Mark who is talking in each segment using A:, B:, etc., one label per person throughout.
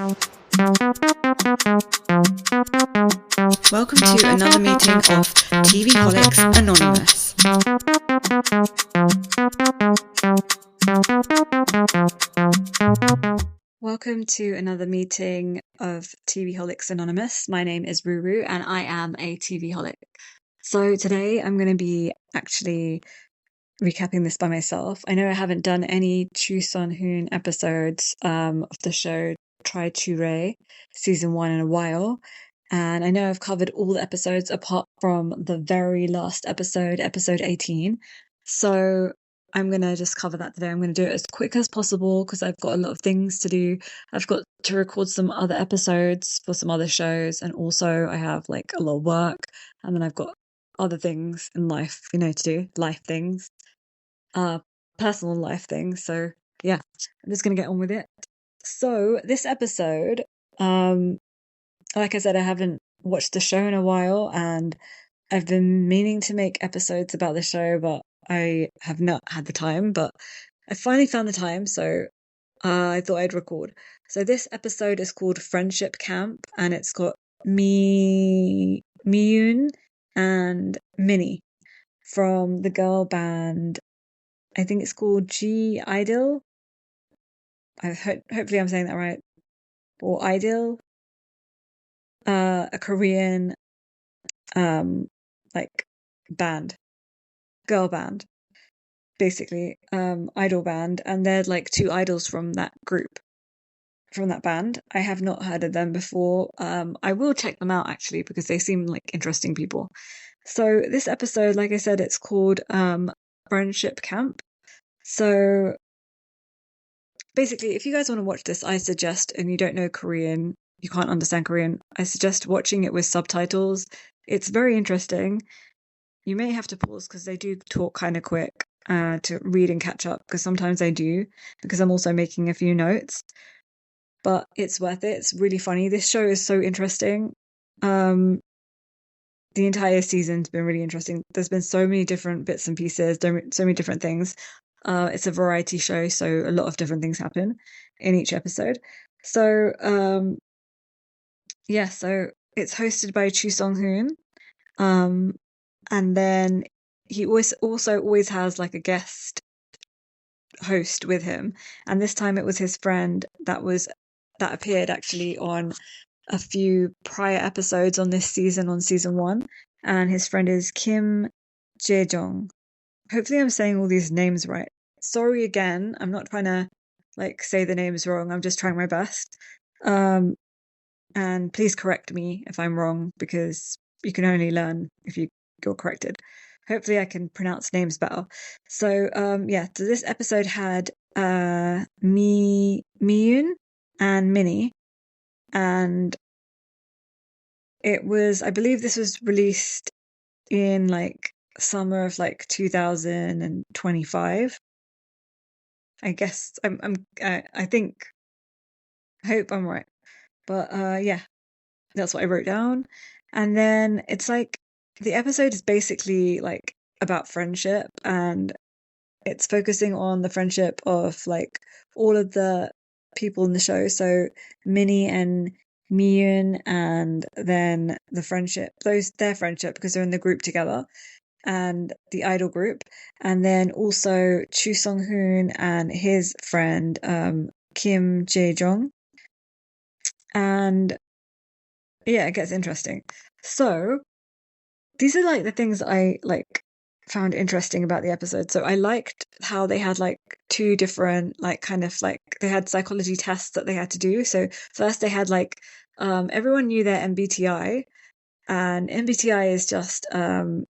A: Welcome to another meeting of TV Holics Anonymous. Welcome to another meeting of TV Holics Anonymous. My name is Ruru and I am a TV holic. So today I'm going to be actually recapping this by myself. I know I haven't done any Hoon episodes of the show Try Choo-ry season 1 in a while. And I know I've covered all the episodes apart from the very last episode, episode 18. So I'm going to just cover that today. I'm going to do it as quick as possible because I've got a lot of things to do. I've got to record some other episodes for some other shows. And also I have like a lot of work. And then I've got other things in life, to do. Life things. Personal life things. So yeah, I'm just going to get on with it. So this episode, like I said, I haven't watched the show in a while and I've been meaning to make episodes about the show, but I have not had the time, but I finally found the time, so I thought I'd record. So this episode is called Friendship Camp and it's got Miyeon and Minnie from the girl band. I think it's called I-DLE. Hopefully I'm saying that right. Or I-DLE. A Korean like band, girl band, basically, idol band, and they're like two idols from that group, from that band. I have not heard of them before. I will check them out actually because they seem like interesting people. So this episode, like I said, it's called Friendship Camp. So basically, if you guys want to watch this, I suggest, and you don't know Korean, you can't understand Korean, I suggest watching it with subtitles. It's very interesting. You may have to pause because they do talk kind of quick to read and catch up, because sometimes I do, because I'm also making a few notes. But it's worth it. It's really funny. This show is so interesting. The entire season's been really interesting. There's been so many different bits and pieces, so many different things. It's a variety show, so a lot of different things happen in each episode. So, yeah, so it's hosted by Hoon. And then he also always has like a guest host with him. And this time it was his friend that appeared actually on a few prior episodes on this season, on season 1. And his friend is Jae Joong. Hopefully I'm saying all these names right. Sorry again. I'm not trying to like say the names wrong. I'm just trying my best. And please correct me if I'm wrong, because you can only learn if you go corrected. Hopefully I can pronounce names better. So so this episode had Miyeon and Minnie, and it was, I believe this was released in like summer of like 2025. I guess I think, I hope I'm right. But yeah, that's what I wrote down. And then it's like the episode is basically like about friendship, and it's focusing on the friendship of like all of the people in the show. So Minnie and Miyeon, and then their friendship because they're in the group together, and the idol group, and then also Hoon and his friend Jae Joong. And yeah, it gets interesting. So these are like the things I like found interesting about the episode. So I liked how they had like two different like kind of like they had psychology tests that they had to do. So first they had like everyone knew their MBTI, and MBTI is just the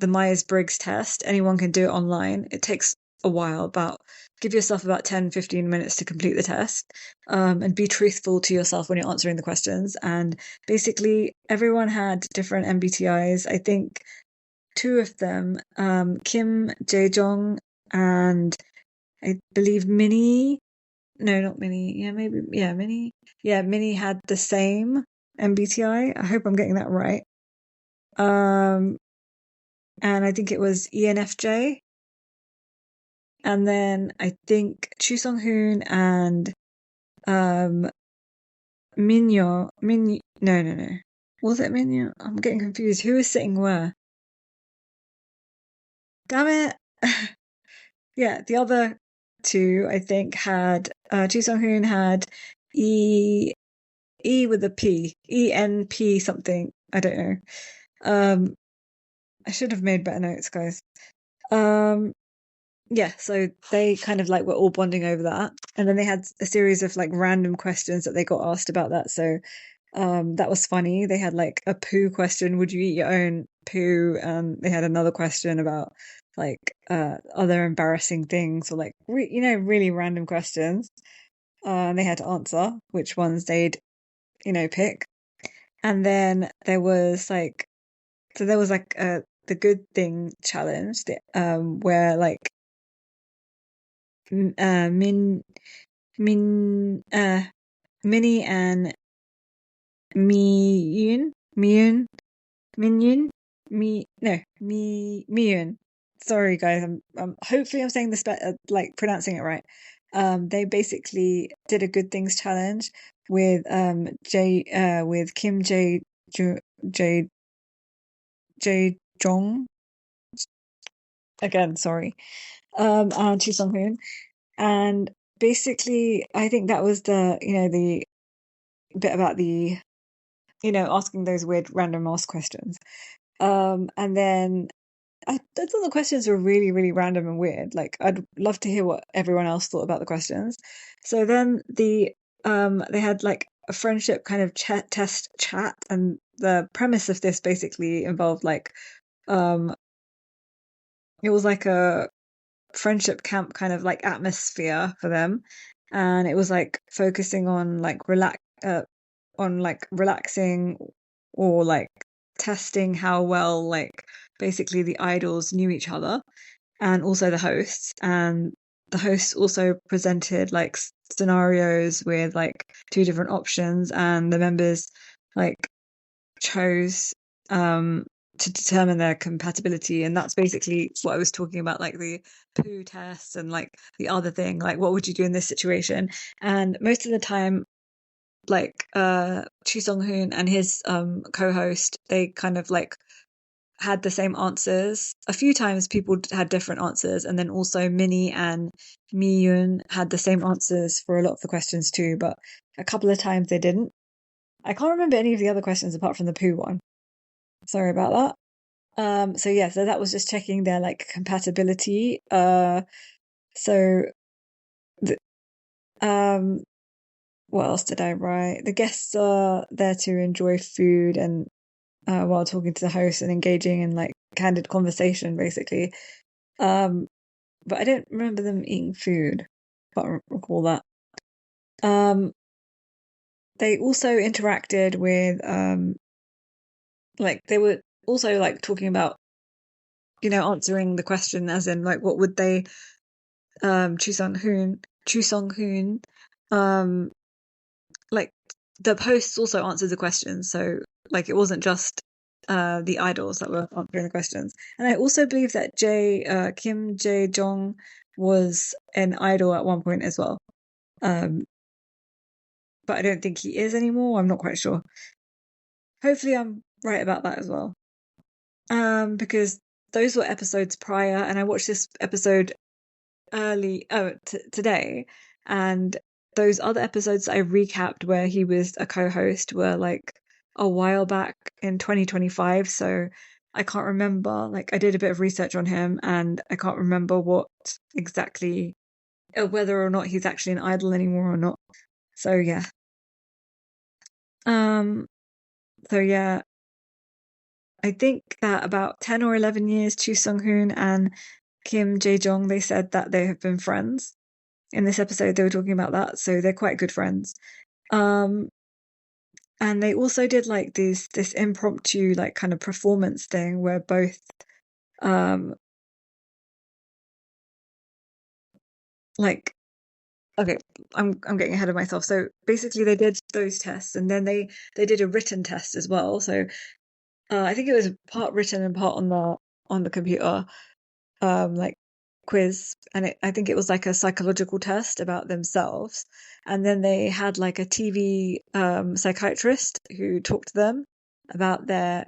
A: Myers-Briggs test. Anyone can do it online. It takes a while, give yourself about 10-15 minutes to complete the test, and be truthful to yourself when you're answering the questions. And basically everyone had different MBTIs. I think two of them, Jae Joong, and I believe Minnie, no, not Minnie, Minnie, Minnie had the same MBTI. I hope I'm getting that right. And I think it was ENFJ. And then I think Hoon and No. Was it Miyeon? I'm getting confused. Who was sitting where? Damn it. Yeah, the other two, I think, had Choo Sung-hoon had E E with a P. ENP something. I don't know. Um I should have made better notes, guys. Um yeah, so they kind of like were all bonding over that. And then they had a series of like random questions that they got asked about that. So that was funny. They had like a poo question, would you eat your own poo? They had another question about like other embarrassing things, or like really random questions. And they had to answer which ones they'd pick. And then there was like the good thing challenge, where like Min Min Minnie and Miyun Minyun Mi no Mi Miyun. Sorry guys, I'm hopefully I'm saying this like pronouncing it right. They basically did a good things challenge with with Kim Jae Jae Jong, again, sorry. And Choo Sung Hoon. And basically I think that was the bit about the asking those weird random ask questions. And then I thought the questions were really, really random and weird. Like, I'd love to hear what everyone else thought about the questions. So then they had like a friendship kind of test chat, and the premise of this basically involved like it was like a friendship camp kind of like atmosphere for them, and it was like focusing on like relaxing, or like testing how well like basically the idols knew each other, and also the hosts. And the hosts also presented like scenarios with like two different options, and the members like chose to determine their compatibility. And that's basically what I was talking about, like the poo test and like the other thing, like what would you do in this situation. And most of the time, like Choo Sung Hoon and his co-host, they kind of like had the same answers. A few times people had different answers, and then also Minnie and Miyeon had the same answers for a lot of the questions too, but a couple of times they didn't. I can't remember any of the other questions apart from the poo one. Sorry about that. So yeah, so that was just checking their like compatibility. So the, um what else did I write? The guests are there to enjoy food and while talking to the host and engaging in like candid conversation, basically. But I don't remember them eating food. Can't recall that. They also interacted with like they were also like talking about answering the question, as in like what would they Choo Sung Hoon um like the hosts also answered the questions, so like it wasn't just the idols that were answering the questions. And I also believe that Kim Jae Joong was an idol at one point as well. Um, but I don't think he is anymore. I'm not quite sure. Hopefully, I'm right about that as well. Because those were episodes prior, and I watched this episode today, and those other episodes I recapped where he was a co-host were like a while back in 2025, so I can't remember. Like, I did a bit of research on him, and I can't remember what exactly, whether or not he's actually an idol anymore or not. So yeah. um so yeah, I think that about 10 or 11 years, Choo Sung Hoon and Kim Jae Jong, they said that they have been friends. In this episode, they were talking about that, so they're quite good friends. Um, and they also did like this impromptu like kind of performance thing where both um like okay, I'm getting ahead of myself. So basically, they did those tests, and then they did a written test as well. So I think it was part written and part on the computer. Like quiz, and I think it was like a psychological test about themselves. And then they had like a TV psychiatrist who talked to them about their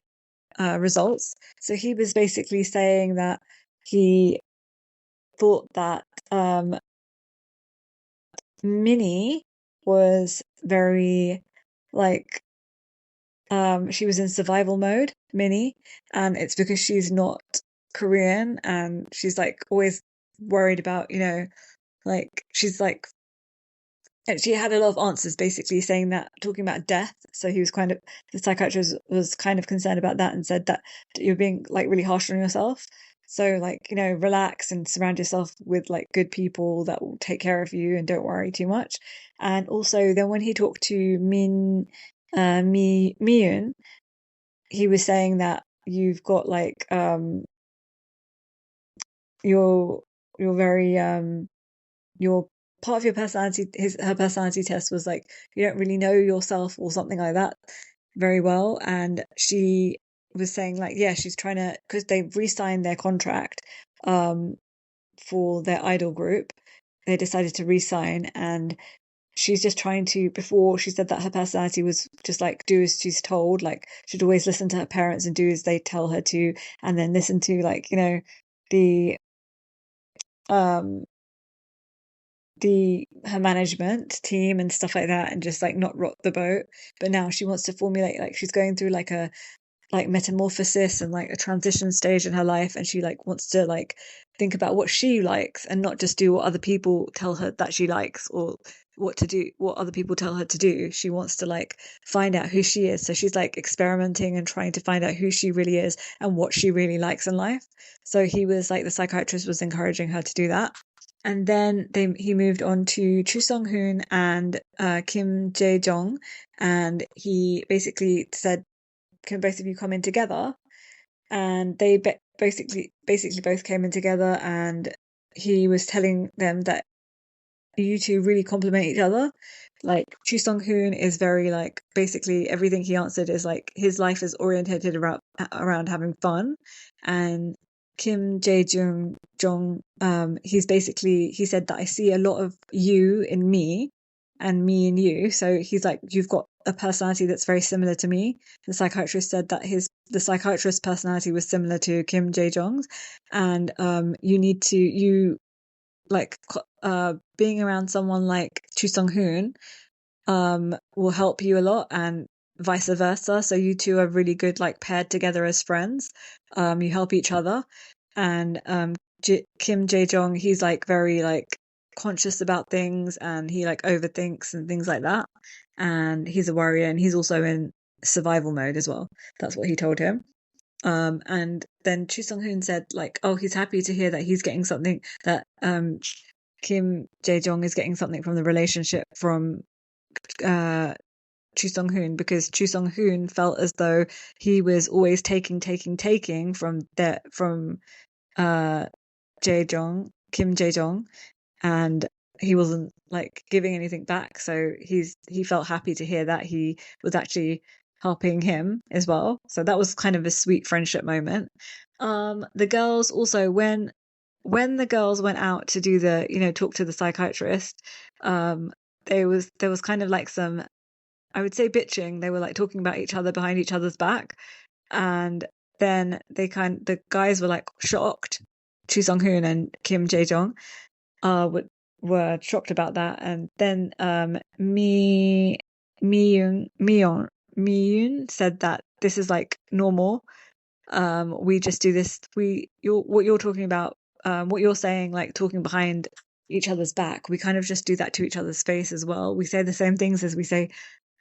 A: results. So he was basically saying that he thought that Minnie was very like she was in survival mode, Minnie, and it's because she's not Korean and she's like always worried about, like she's like and she had a lot of answers basically saying that talking about death. So he was kind of the psychiatrist was kind of concerned about that and said that you're being like really harsh on yourself. So like, relax and surround yourself with like good people that will take care of you and don't worry too much. And also then when he talked to Miyeon, he was saying that you've got like you're very your part of your personality her personality test was like you don't really know yourself or something like that very well, and she was saying like yeah she's trying to because they've re-signed their contract for their idol group. They decided to re-sign, and she's just trying to before she said that her personality was just like do as she's told, like she'd always listen to her parents and do as they tell her to, and then listen to like the um her management team and stuff like that and just like not rock the boat. But now she wants to formulate, like she's going through like a like metamorphosis and like a transition stage in her life, and she like wants to like think about what she likes and not just do what other people tell her that she likes or what other people tell her to do. She wants to like find out who she is, so she's like experimenting and trying to find out who she really is and what she really likes in life. So he was like the psychiatrist was encouraging her to do that. And then he moved on to Chu Sung-hoon and Kim Jae Joong, and he basically said, "Can both of you come in together?" And they basically both came in together, and he was telling them that you two really complement each other. Like Chu Sung Hoon is very like basically everything he answered is like his life is orientated around having fun, and Kim Jae Jong he said that I see a lot of you in me and me in you. So he's like you've got a personality that's very similar to me. The psychiatrist said that the psychiatrist's personality was similar to Kim Jae Jong's, and you like being around someone like Chu Sung Hoon will help you a lot, and vice versa. So you two are really good, like paired together as friends. You help each other, and Kim Jae Jong, he's like very like conscious about things, and he like overthinks and things like that. And he's a warrior, and he's also in survival mode as well. That's what he told him. And then Chu Sung Hoon said like, oh, he's happy to hear that he's getting something that Kim Jae Jong is getting something from the relationship from Chu Sung Hoon, because Chu Sung Hoon felt as though he was always taking from Kim Jae Jong, and he wasn't like giving anything back. So he felt happy to hear that he was actually helping him as well. So that was kind of a sweet friendship moment. The girls also when the girls went out to do the talk to the psychiatrist, there was kind of like some, I would say, bitching. They were like talking about each other behind each other's back, and then the guys were like shocked. Chu Sung Hoon and Kim Jae Jong were shocked about that, and then Miyeon said that this is like normal. We just do this. What you're talking about, what you're saying, like talking behind each other's back. We kind of just do that to each other's face as well. We say the same things as we say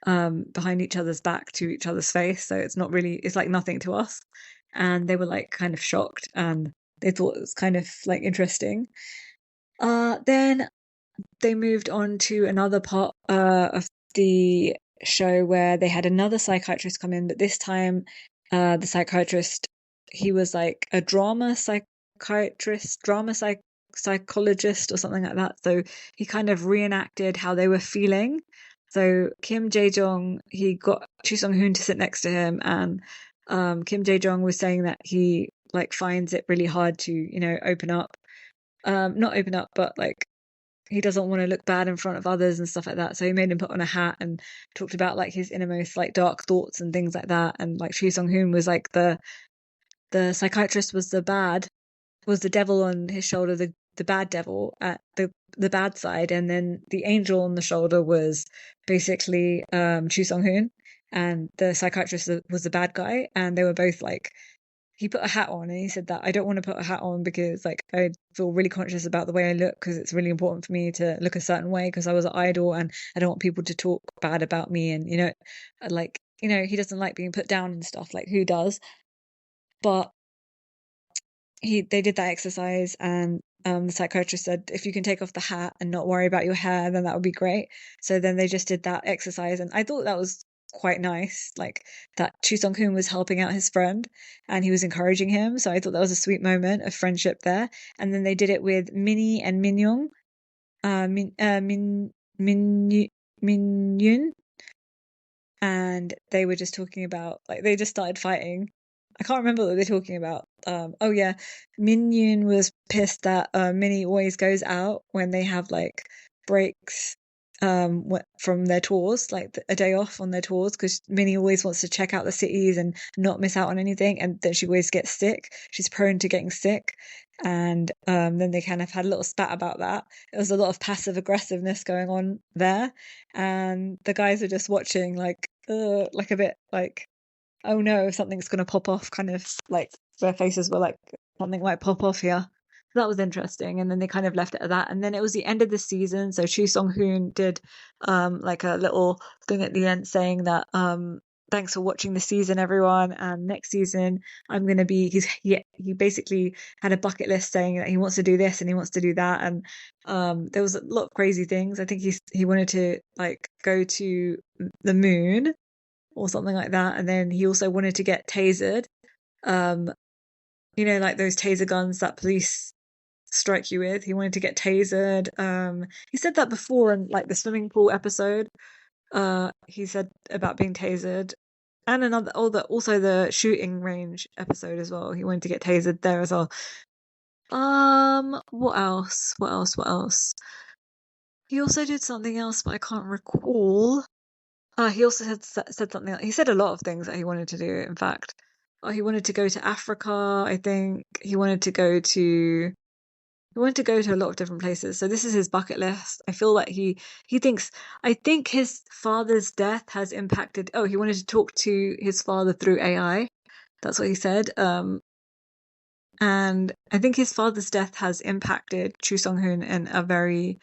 A: behind each other's back to each other's face. So it's like nothing to us. And they were like kind of shocked, and they thought it was kind of like interesting. Then they moved on to another part of the show where they had another psychiatrist come in, but this time the psychiatrist, he was like a psychologist or something like that. So he kind of reenacted how they were feeling. So Kim Jae Jong, he got Chu Sung Hoon to sit next to him, and Kim Jae Jong was saying that he like finds it really hard to open up not open up, but like he doesn't want to look bad in front of others and stuff like that. So he made him put on a hat and talked about like his innermost like dark thoughts and things like that. And like Choo Sung-hoon was like the psychiatrist was the devil on his shoulder, the bad devil at the bad side, and then the angel on the shoulder was basically Choo Sung-hoon, and the psychiatrist was the bad guy, and they were both like he put a hat on and he said that I don't want to put a hat on because like I feel really conscious about the way I look because it's really important for me to look a certain way because I was an idol and I don't want people to talk bad about me, and like he doesn't like being put down and stuff, like who does? But they did that exercise, and the psychiatrist said if you can take off the hat and not worry about your hair, then that would be great. So then they just did that exercise, and I thought that was quite nice, like that Choo Sung-hoon was helping out his friend and he was encouraging him. So I thought that was a sweet moment of friendship there. And then they did it with Minnie and Minyoung, Min and they were just talking about like they just started fighting. I can't remember what they're talking about. Oh yeah, Min Yoon was pissed that Minnie always goes out when they have like breaks from their tours, like a day off on their tours, because Minnie always wants to check out the cities and not miss out on anything, and then she always gets sick. She's prone to getting sick, and then they kind of had a little spat about that. There was a lot of passive aggressiveness going on there, and the guys are just watching like a bit like, oh no, something's gonna pop off, kind of like their faces were like something might pop off here. So that was interesting, and then they kind of left it at that. And then it was the end of the season, so Choo Sung-hoon did like a little thing at the end saying that thanks for watching the season, everyone, and next season I'm gonna be he basically had a bucket list saying that he wants to do this and he wants to do that, and there was a lot of crazy things. I think he wanted to like go to the moon or something like that, and then he also wanted to get tasered, um like those taser guns that police strike you with. He wanted to get tasered. He said that before in like the swimming pool episode. He said about being tasered, and also the shooting range episode as well. He wanted to get tasered there as well. What else? What else? What else? He also did something else, but I can't recall. He also said something. He said a lot of things that he wanted to do. In fact, he wanted to go to Africa. I think he wanted to go to a lot of different places. So this is his bucket list. I feel like he thinks. I think his father's death has impacted. Oh, he wanted to talk to his father through AI. That's what he said. And I think his father's death has impacted Choo Sung-hoon in a very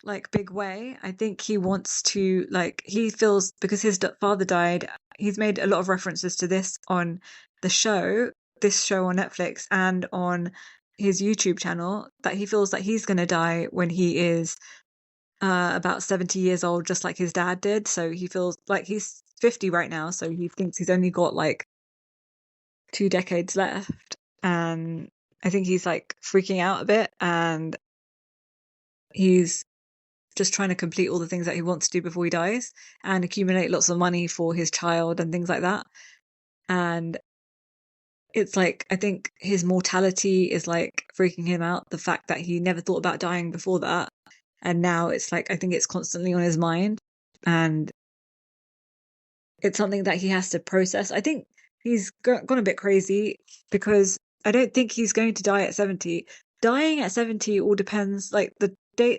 A: like big way. I think he wants to he feels because his father died. He's made a lot of references to this on this show on Netflix and on his YouTube channel, that he feels that he's going to die when he is about 70 years old, just like his dad did. So he feels like he's 50 right now, so he thinks he's only got like 2 decades left, and I think he's like freaking out a bit, and he's just trying to complete all the things that he wants to do before he dies and accumulate lots of money for his child and things like that. And it's like, I think his mortality is like freaking him out. The fact that he never thought about dying before that. And now it's like, I think it's constantly on his mind, and it's something that he has to process. I think he's gone a bit crazy because I don't think he's going to die at 70. Dying at 70 all depends, like the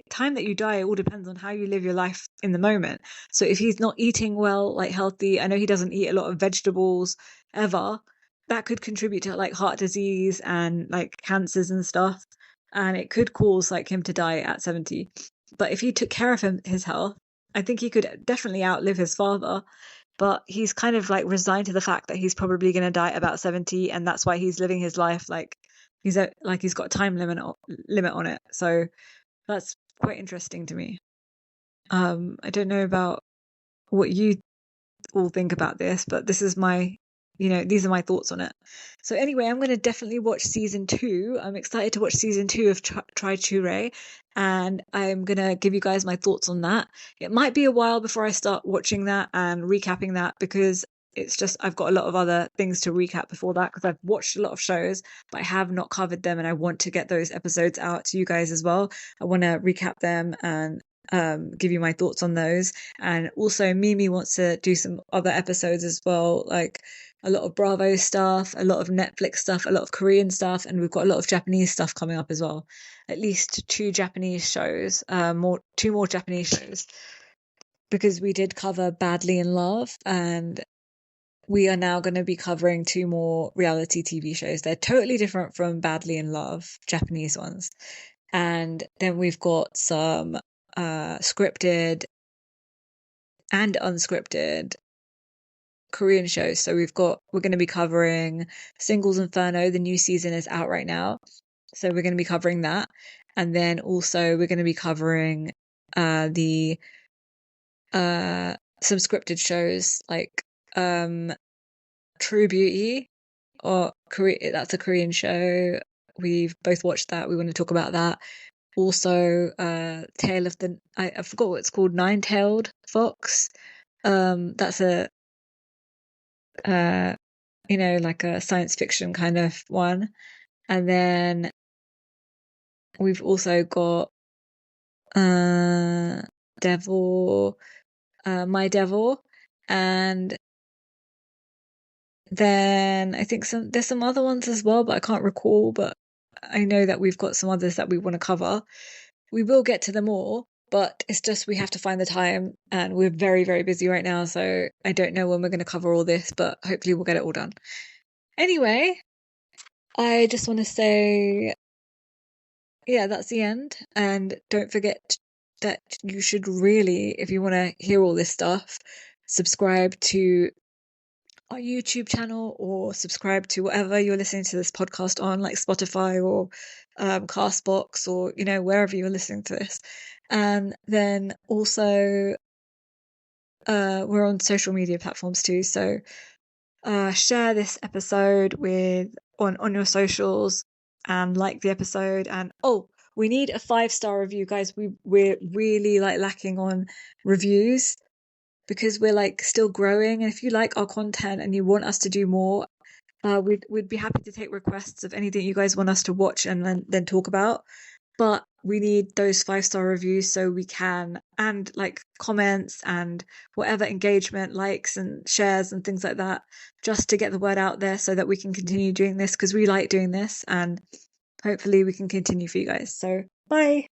A: time that you die, it all depends on how you live your life in the moment. So if he's not eating well, like healthy, I know he doesn't eat a lot of vegetables ever, that could contribute to like heart disease and like cancers and stuff, and it could cause like him to die at 70. But if he took care of his health, I think he could definitely outlive his father. But he's kind of like resigned to the fact that he's probably going to die at about 70, and that's why he's living his life like he's got a time limit on it. So that's quite interesting to me. I don't know about what you all think about this, but this is these are my thoughts on it. So anyway, I'm going to definitely watch season 2. I'm excited to watch season 2 of Try Choo-ry, and I'm going to give you guys my thoughts on that. It might be a while before I start watching that and recapping that, because it's just I've got a lot of other things to recap before that because I've watched a lot of shows, but I have not covered them, and I want to get those episodes out to you guys as well. I want to recap them and give you my thoughts on those. And also Mimi wants to do some other episodes as well, like a lot of Bravo stuff, a lot of Netflix stuff, a lot of Korean stuff, and we've got a lot of Japanese stuff coming up as well. At least two Japanese shows, two more Japanese shows, because we did cover Badly in Love, and we are now going to be covering two more reality TV shows. They're totally different from Badly in Love, Japanese ones. And then we've got some scripted and unscripted Korean shows. So we're going to be covering Singles Inferno. The new season is out right now. So we're going to be covering that. And then also we're going to be covering some scripted shows like True Beauty, or that's a Korean show. We've both watched that. We want to talk about that. Also, Tale of the I forgot what it's called, Nine-Tailed Fox. That's a like a science fiction kind of one. And then we've also got Devil, My Devil, and then I think there's some other ones as well, but I can't recall. But I know that we've got some others that we want to cover. We will get to them all, but it's just we have to find the time, and we're very, very busy right now, so I don't know when we're going to cover all this, but hopefully we'll get it all done. Anyway, I just want to say, yeah, that's the end. And don't forget that you should really, if you want to hear all this stuff, subscribe to our YouTube channel or subscribe to whatever you're listening to this podcast on, like Spotify or Castbox, or wherever you're listening to this. And then also we're on social media platforms too, so share this episode on your socials and like the episode. And we need a 5-star review, guys. We're really lacking on reviews, because we're still growing. And if you like our content and you want us to do more, we'd be happy to take requests of anything you guys want us to watch and then talk about. But we need those 5-star reviews so we can, and comments and whatever engagement, likes and shares and things like that, just to get the word out there so that we can continue doing this, because we like doing this, and hopefully we can continue for you guys. So bye.